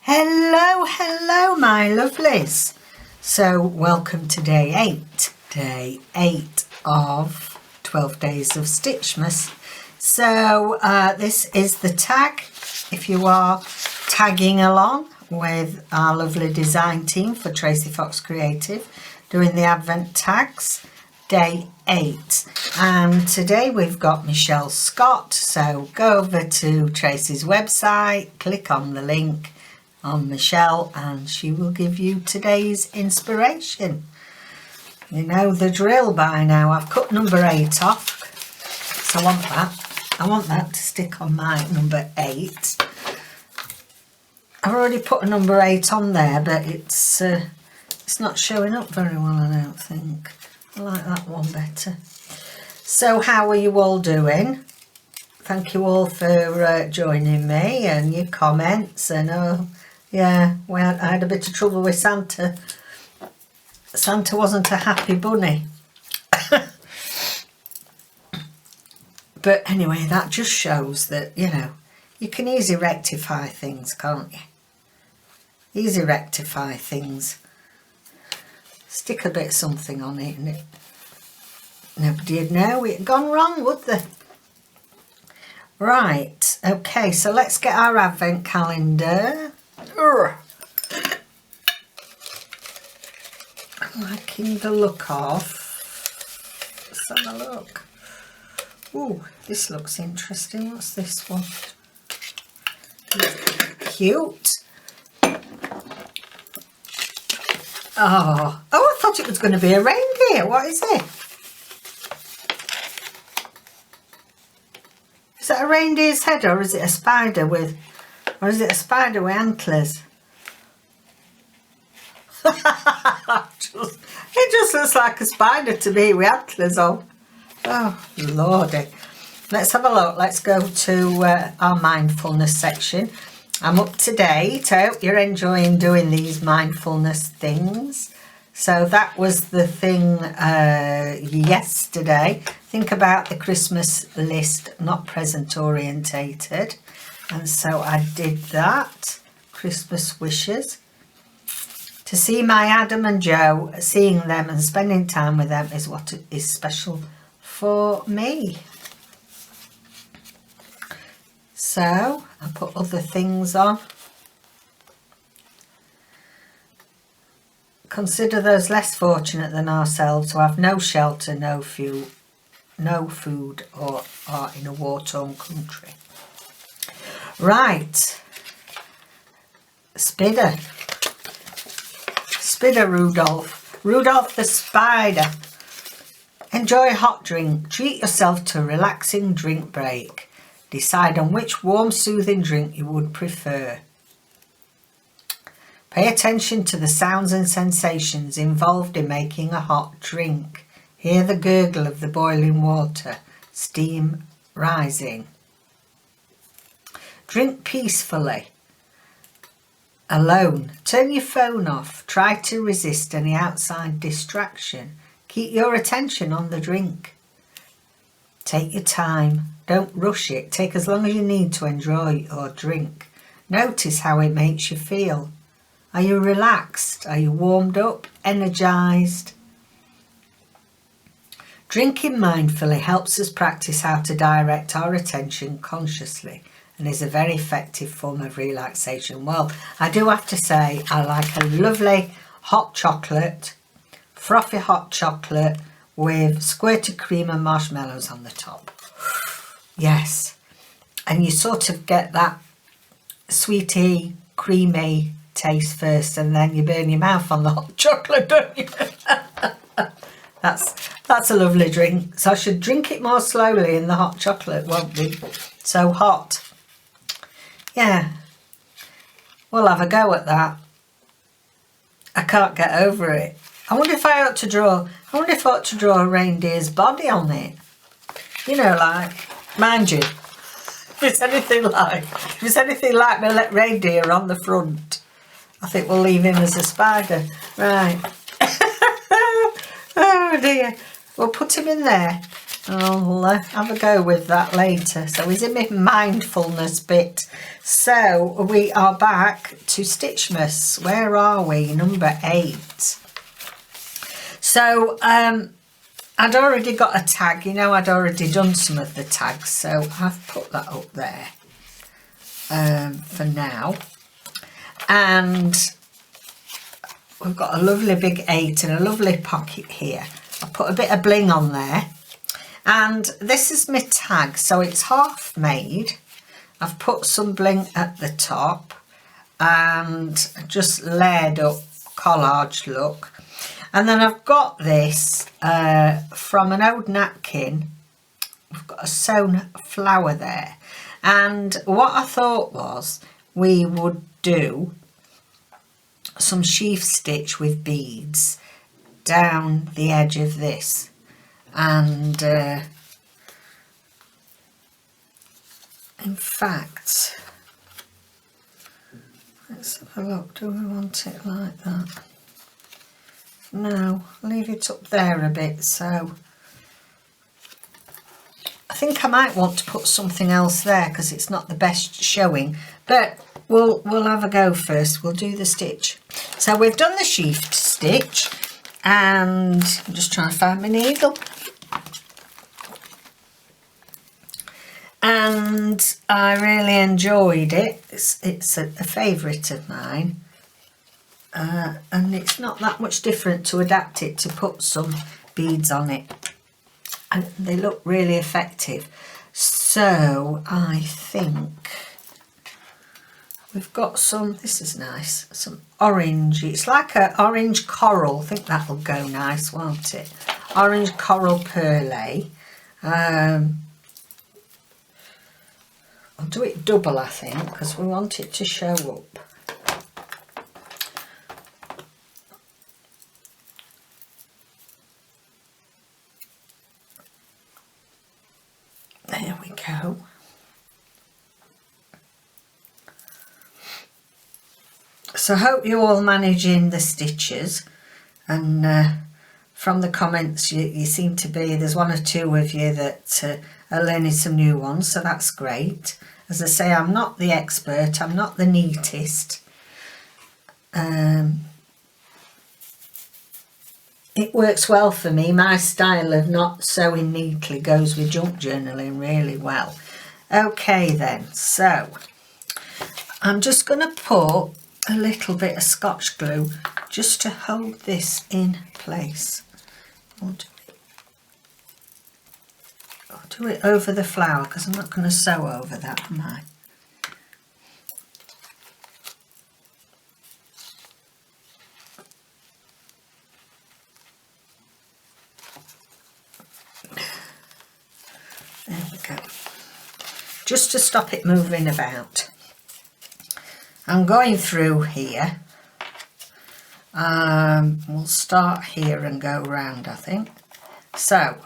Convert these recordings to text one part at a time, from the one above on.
Hello my lovelies. So welcome to day 8 of 12 days of STITCHMAS. So this is the tag if you are tagging along with our lovely design team for Tracie Fox Creative doing the advent tags, day 8. And today we've got Michelle Scott, so go over to Tracie's website, click on the link on Michelle and she will give you today's inspiration. You know the drill by now. I've cut number 8 off, so I want that to stick on my number 8. I've already put a number 8 on there, but it's not showing up very well, I don't think. I like that one better. So how are you all doing? Thank you all for joining me and your comments. And yeah, I had a bit of trouble with Santa. Santa wasn't a happy bunny. But anyway, that just shows that, you know, you can easily rectify things, can't you? Easy rectify things. Stick a bit of something on it and nobody'd know it had gone wrong, would they? Right, okay, so let's get our advent calendar. I'm liking the look of. Let's have a look. Ooh, this looks interesting. What's this one? Cute. Oh, I thought it was going to be a reindeer. What is it? Is that a reindeer's head, or is it a spider with antlers? It just looks like a spider to me with antlers on. Oh, lordy. Let's have a look. Let's go to our mindfulness section. I'm up to date. I hope you're enjoying doing these mindfulness things. So that was the thing yesterday. Think about the Christmas list, not present orientated. And so I did that. Christmas wishes. To see my Adam and Joe, seeing them and spending time with them is what is special for me. So I put other things on. Consider those less fortunate than ourselves who have no shelter, no food, or are in a war-torn country. Right. Spidder Rudolph. Rudolph the spider. Enjoy a hot drink. Treat yourself to a relaxing drink break. Decide on which warm, soothing drink you would prefer. Pay attention to the sounds and sensations involved in making a hot drink. Hear the gurgle of the boiling water, steam rising. Drink peacefully. Alone. Turn your phone off. Try to resist any outside distraction. Keep your attention on the drink. Take your time. Don't rush it. Take as long as you need to enjoy your drink. Notice how it makes you feel. Are you relaxed? Are you warmed up? Energized? Drinking mindfully helps us practice how to direct our attention consciously and is a very effective form of relaxation. Well, I do have to say I like a lovely hot chocolate, frothy hot chocolate with squirted cream and marshmallows on the top. Yes, and you sort of get that sweety, creamy taste first and then you burn your mouth on the hot chocolate, don't you? That's a lovely drink. So I should drink it more slowly and the hot chocolate won't be so hot. Yeah, we'll have a go at that. I can't get over it. I wonder if I ought to draw a reindeer's body on it. You know, like, mind you, if it's anything like my reindeer on the front, I think we'll leave him as a spider. Right. Oh dear. We'll put him in there. I'll have a go with that later. So he's in my mindfulness bit. So we are back to STITCHMAS. Where are we? Number 8. So I'd already got a tag. You know, I'd already done some of the tags, so I've put that up there for now. And we've got a lovely big 8 and a lovely pocket here. I put a bit of bling on there. And this is my tag, so it's half made. I've put some bling at the top and just layered up collage look. And then I've got this from an old napkin. We've got a sewn flower there. And what I thought was we would do some sheaf stitch with beads down the edge of this. And in fact, let's have a look. Do we want it like that? No, leave it up there a bit. So I think I might want to put something else there because it's not the best showing. But we'll have a go first. We'll do the stitch. So we've done the sheaf stitch, and I'm just trying to find my needle. And I really enjoyed it. It's a favourite of mine. And it's not that much different to adapt it to put some beads on it. And they look really effective. So I think we've got some, this is nice, some orange. It's like an orange coral. I think that'll go nice, won't it? Orange coral perlé. I'll do it double, I think, because we want it to show up. There we go. So I hope you're all managing the stitches, and from the comments you seem to be, there's one or two of you that are learning some new ones, so that's great. As I say, I'm not the expert, I'm not the neatest. It works well for me. My style of not sewing neatly goes with junk journaling really well. Okay then, so I'm just going to put a little bit of Scotch glue just to hold this in place. I'll do it over the flower because I'm not going to sew over that, am I? There we go. Just to stop it moving about. I'm going through here. We'll start here and go round, I think. So,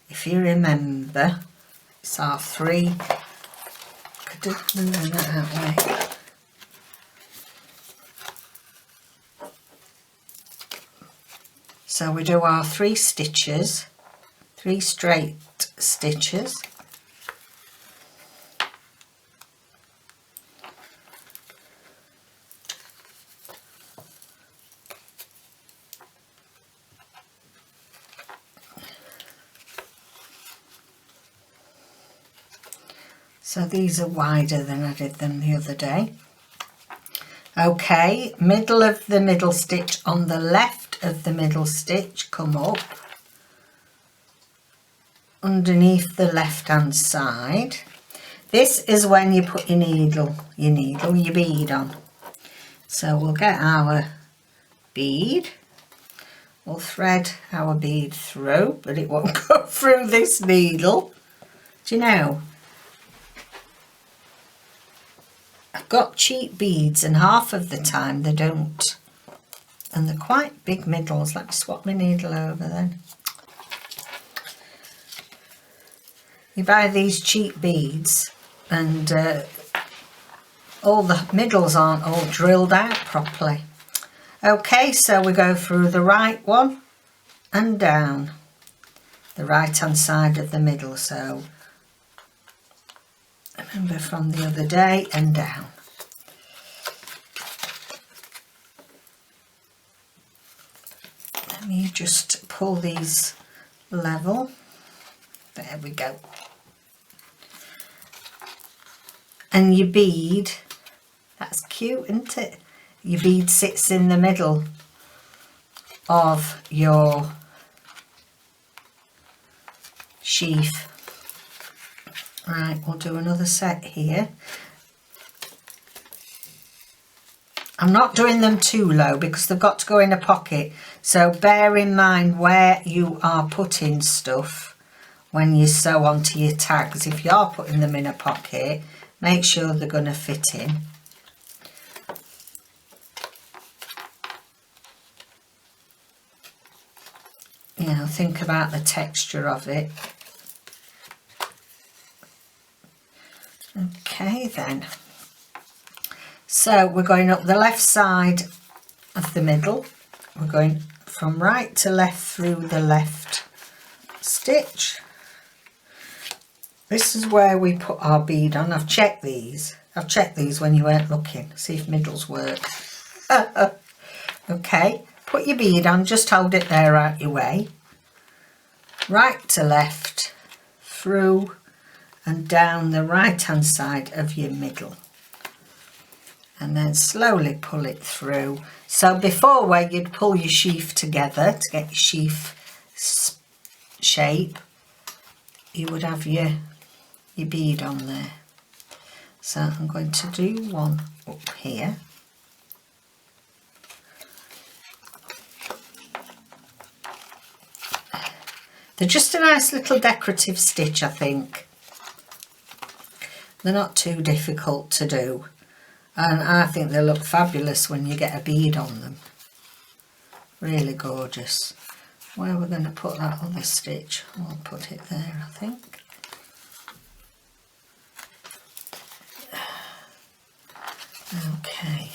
if you remember, it's our 3. Could do that way. So we do our 3 stitches, 3 straight stitches. So these are wider than I did them the other day. Okay, middle of the middle stitch on the left of the middle stitch, come up underneath the left hand side. This is when you put your your bead on. So we'll get our bead, we'll thread our bead through, but it won't go through this needle. Do you know? I've got cheap beads and half of the time they don't. And they're quite big middles. Let me swap my needle over then. You buy these cheap beads and all the middles aren't all drilled out properly. Okay, so we go through the right one and down the right hand side of the middle. So remember from the other day, and down. Let me just pull these level. There we go. And your bead, that's cute, isn't it? Your bead sits in the middle of your sheaf. Right, we'll do another set here. I'm not doing them too low because they've got to go in a pocket, so bear in mind where you are putting stuff when you sew onto your tags. If you are putting them in a pocket, make sure they're going to fit in. You know, think about the texture of it. Okay then. So we're going up the left side of the middle. We're going from right to left through the left stitch. This is where we put our bead on. I've checked these. I've checked these when you weren't looking. See if middles work. Okay, put your bead on. Just hold it there out your way. Right to left, through and down the right hand side of your middle. And then slowly pull it through. So before, where you'd pull your sheaf together to get your sheaf shape, you would have your bead on there. So I'm going to do one up here. They're just a nice little decorative stitch, I think. They're not too difficult to do. And I think they look fabulous when you get a bead on them. Really gorgeous. Where we're going to put that other stitch, we'll put it there, I think. Okay.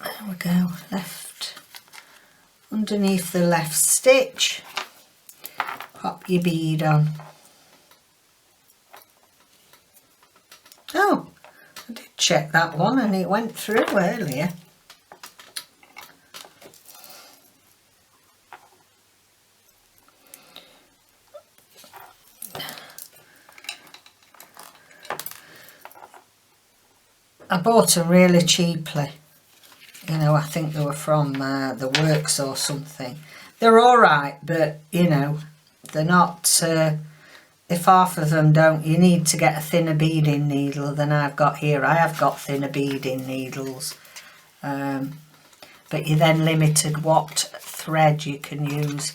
There we go, left. Underneath the left stitch, pop your bead on. Oh, I did check that one and it went through earlier. I bought them really cheaply. You know, I think they were from the works or something. They're alright, but you know, they're not, if half of them don't, you need to get a thinner beading needle than I've got here. I have got thinner beading needles, but you're then limited what thread you can use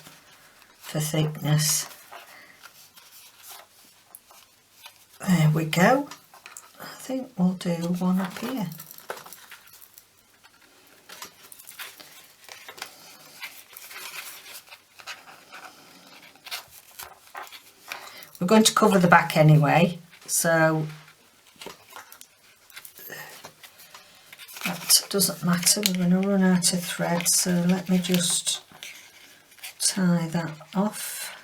for thickness. There we go. I think we'll do one up here. We're going to cover the back anyway, so that doesn't matter. We're going to run out of thread, so let me just tie that off.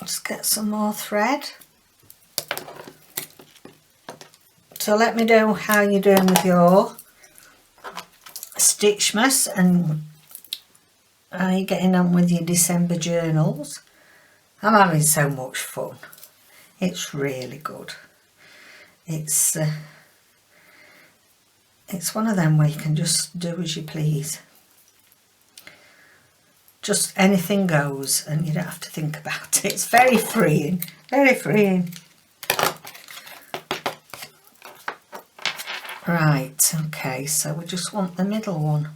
Just get some more thread. So let me know how you're doing with your STITCHMAS and how you're getting on with your December journals. I'm having so much fun. It's really good. It's one of them where you can just do as you please. Just anything goes and you don't have to think about it. It's very freeing, very freeing. Right, okay, so we just want the middle one.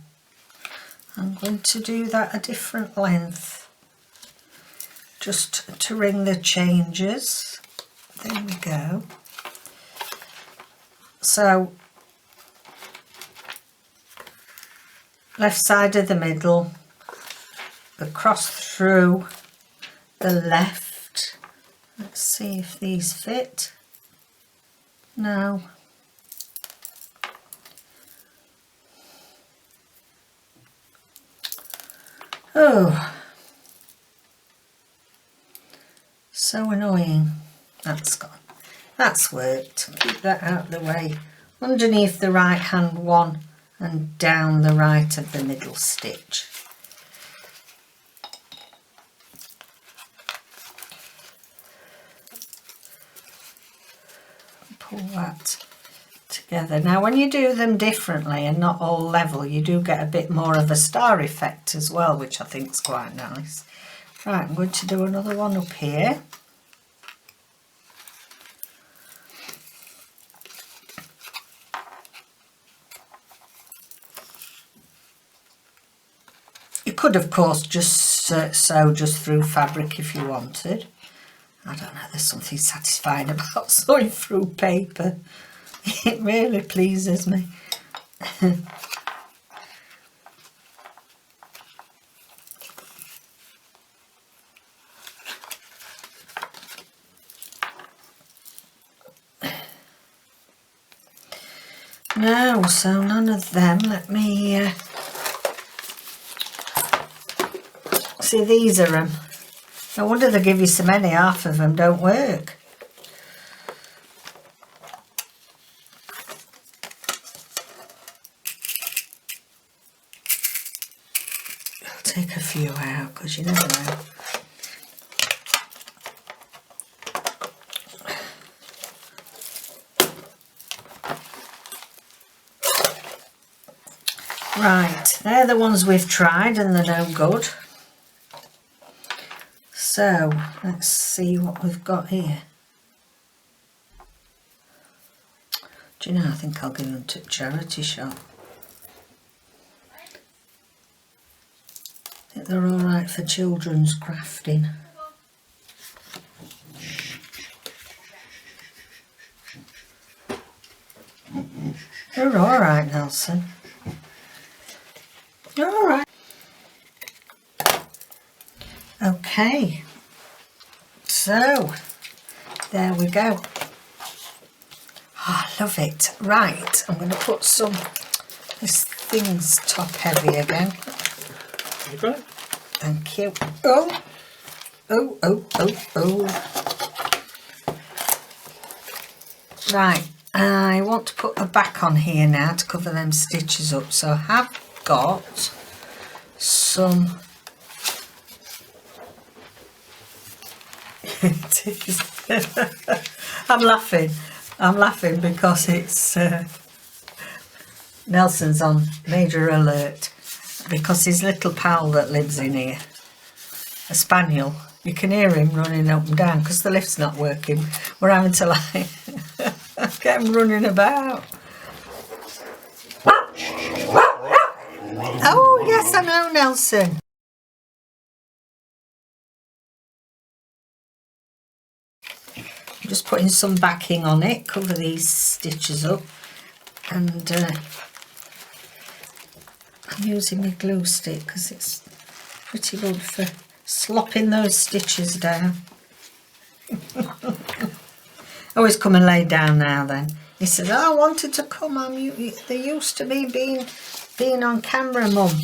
I'm going to do that a different length, just to ring the changes. There we go. So, left side of the middle, across through the left. Let's see if these fit. No. Oh, so annoying. That's gone. That's worked. Keep that out of the way. Underneath the right hand one and down the right of the middle stitch. Pull that together. Now when you do them differently and not all level, you do get a bit more of a star effect as well, which I think is quite nice. Right, I'm going to do another one up here. You could of course just sew just through fabric if you wanted. I don't know, there's something satisfying about sewing through paper. It really pleases me. No, so none of them. Let me see, these are them. No wonder they give you so many, half of them don't work. I'll take a few out because you never know. Right, they're the ones we've tried and they're no good. So let's see what we've got here. Do you know, I think I'll give them to charity shop. I think they're all right for children's crafting. They're all right, Nelson. All right. Okay, so there we go. Oh, I love it. Right, I'm going to put some, this thing's top heavy again. Okay. Thank you. Oh, oh, oh, oh, oh. Right, I want to put a back on here now to cover them stitches up. So I have got some it is. I'm laughing because it's Nelson's on major alert because his little pal that lives in here, a spaniel, you can hear him running up and down because the lift's not working. We're having to like get him running about. Oh yes, I know, Nelson. I'm just putting some backing on it, cover these stitches up, and I'm using my glue stick because it's pretty good for slopping those stitches down. Always come and lay down now then. He said, oh, I wanted to come, they're used to me being on camera, Mum.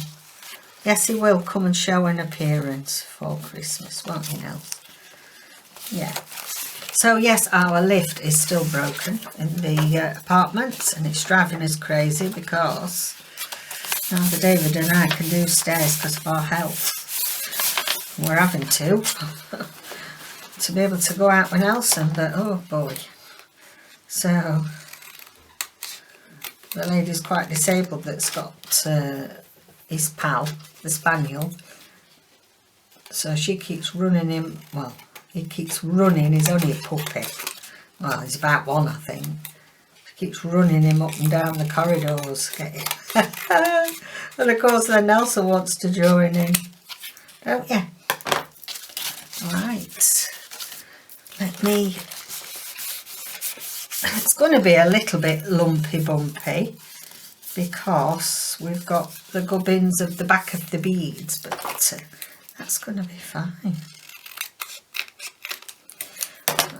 Yes, he will come and show an appearance for Christmas, won't he, Nels? Yeah. So yes, our lift is still broken in the apartment and it's driving us crazy because neither David and I can do stairs because of our health. We're having to be able to go out with Nelson, but oh boy. So the lady's quite disabled that's got his pal, the spaniel. So she keeps running him, well, he keeps running, he's only a puppy. Well, he's about one, I think. She keeps running him up and down the corridors. And of course then Nelson wants to join in. Don't you? Right. Let me... It's going to be a little bit lumpy bumpy because we've got the gubbins of the back of the beads, but that's going to be fine.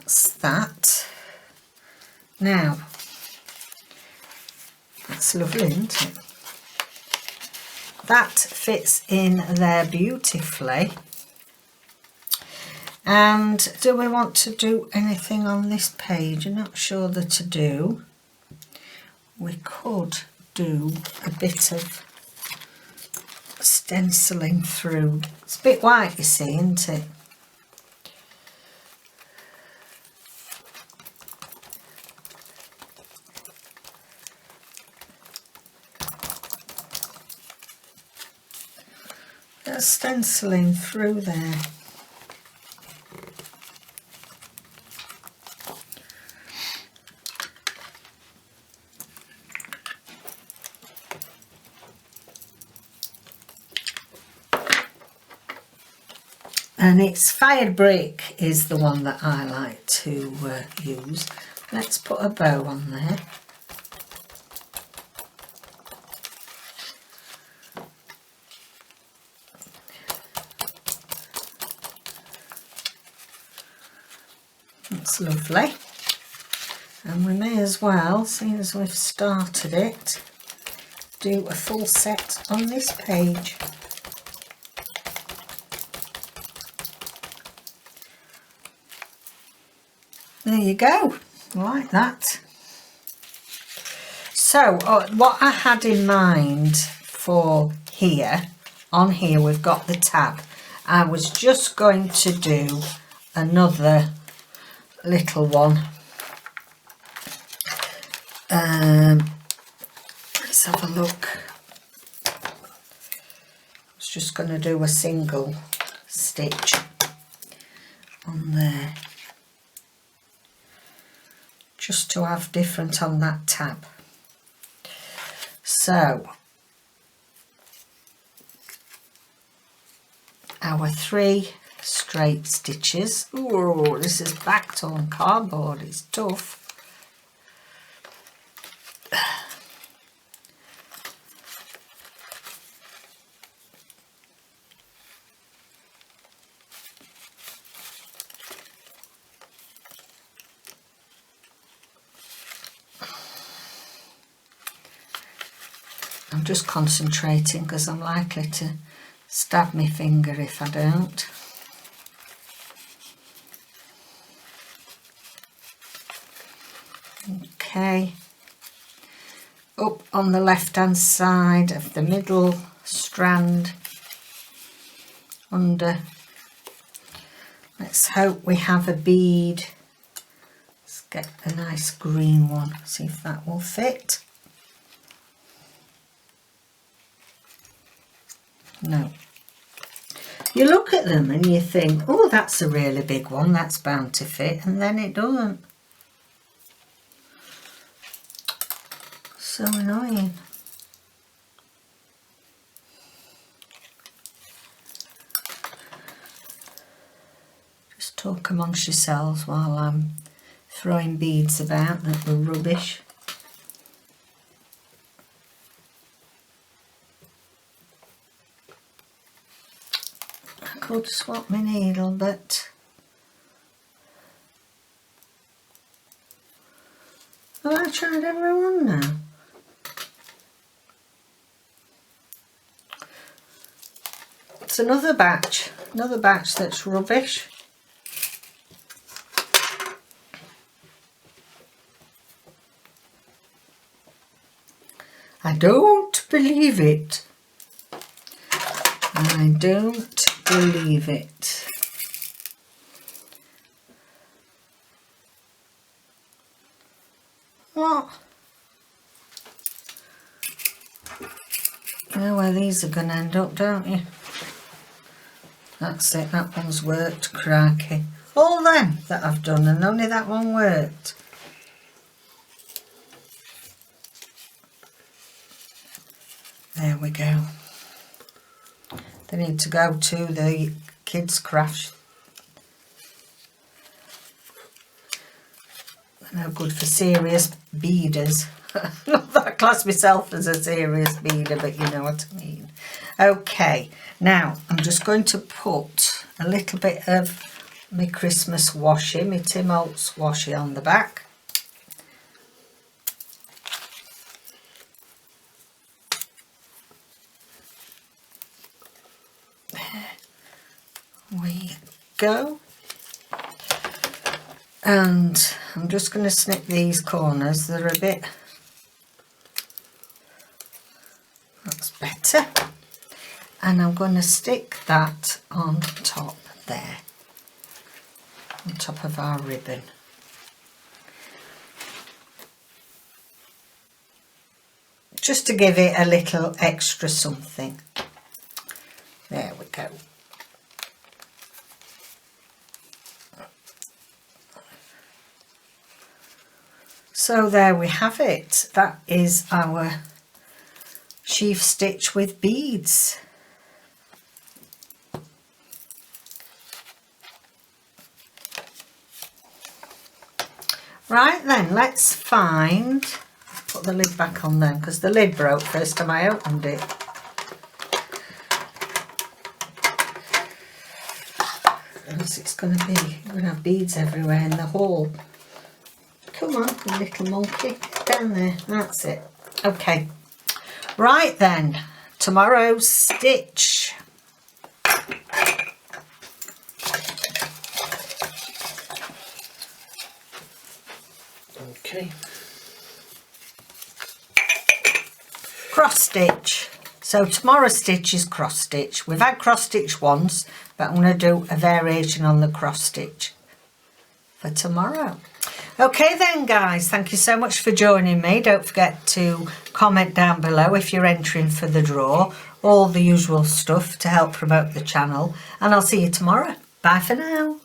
that's that. Now, that's lovely, isn't it? That fits in there beautifully. And do we want to do anything on this page? I'm not sure that to do. We could do a bit of stenciling through. It's a bit white, you see, isn't it? That's stenciling through there. And it's fired brick is the one that I like to use. Let's put a bow on there. That's lovely. And we may as well, seeing as we've started it, do a full set on this page. There you go, like that. So what I had in mind for here, on here we've got the tab. I was just going to do another little one. Let's have a look. I was just going to do a single stitch on there, just to have different on that tab. So our 3 straight stitches. Ooh, this is backed on cardboard, it's tough. I'm just concentrating because I'm likely to stab my finger if I don't. Okay, up on the left hand side of the middle strand, under. Let's hope we have a bead. Let's get a nice green one, see if that will fit. No. You look at them and you think, oh, that's a really big one, that's bound to fit, and then it doesn't. So annoying. Just talk amongst yourselves while I'm throwing beads about that were rubbish. I could swap my needle, but have I tried everyone now? It's another batch that's rubbish. I don't believe it. I don't believe it. What? You know where these are going to end up, don't you? That's it, that one's worked, crikey. All them that I've done and only that one worked. There we go. They need to go to the kids' craft. They're no good for serious beaders. Not that I class myself as a serious beader, but you know what I mean. Okay, now I'm just going to put a little bit of my Christmas washi, my Tim Holtz washi on the back. There we go. And I'm just going to snip these corners. They're a bit, that's better. And I'm going to stick that on top there, on top of our ribbon. Just to give it a little extra something. There we go. So there we have it. That is our sheaf stitch with beads. Right then, let's find, put the lid back on then because the lid broke first time I opened it. It's going to be, you're going to have beads everywhere in the hall. Come on, you little monkey, down there, that's it. Okay, right then, tomorrow's stitch. Okay. Cross stitch. So tomorrow's stitch is cross stitch. We've had cross stitch once, but I'm going to do a variation on the cross stitch for tomorrow. Okay then guys, thank you so much for joining me. Don't forget to comment down below if you're entering for the draw. All the usual stuff to help promote the channel. And I'll see you tomorrow. Bye for now.